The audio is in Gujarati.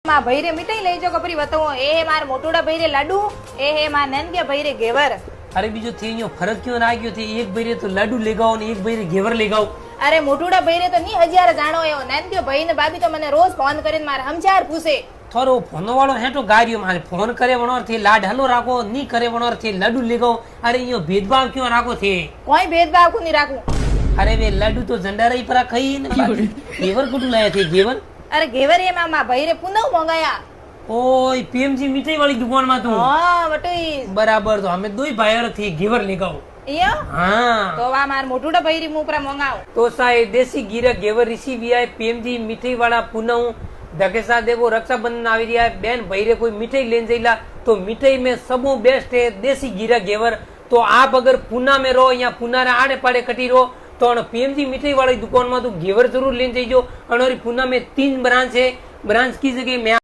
માં ભૈરે મીઠાઈ લઈ જો કપરી વતો એ માર મોટુડા ભૈરે લાડુ એ હે માર નનકે ભૈરે ઘેવર. અરે બીજો થેયો ફરક ક્यों લાગ્યો થી એક ભૈરે તો લાડુ લેગાઓ ને એક ભૈરે ઘેવર લેગાઓ. અરે મોટુડા ભૈરે તો ની હજાર જાણો એવો નનકે ભાઈ ને ભાભી તો મને રોજ ફોન કરીને મારે સમજાર પૂછે. થોડો ફોન વાળો હેઠો ગાર્યો મારે ફોન કરે વણોર થી લાડ હલો રાખો ની કરે વણોર થી લાડુ લેગાઓ. અરે ઈયો ભેદભાવ ક્यों રાખો છે? કોઈ ભેદભાવ કો ની રાખું. અરે વે લાડુ તો જંડારાઈ પર ખાઈ ને ઘેવર કુટું લાયા છે ઘેવર. અરે ઘેવર એ મામા ભૈરે પુનવ મંગાયા. ઓય પીએમજી મીઠાઈ વાળી દુકાન માં તું. હા વટઈ બરાબર તો અમે દોય ભાઈઓ થી ઘેવર લેગાઓ. ઈયો હા તો વા માર મોટુડા ભૈરી મુપરા મંગાવ. તો સાય દેશી ગીરા ઘેવર રિસીવી આય પીએમજી મીઠાઈ વાળા પુનવ ધકેસા દેવો रक्षाबंधन આવી રહ્યા બેન ભૈરે કોઈ મીઠાઈ લેન જઈલા તો મીઠાઈ में सबो बेस्ट है देसी गीरा घेवर. तो आप अगर पूना में रहो या पूना रे आड़े पाड़े कटी रहो तो पीएमजी मीठाई वाली दुकान में तो घेवर जरूर लेन जाइयो. और पूना में 3 ब्रांच है. ब्रांच की जगह में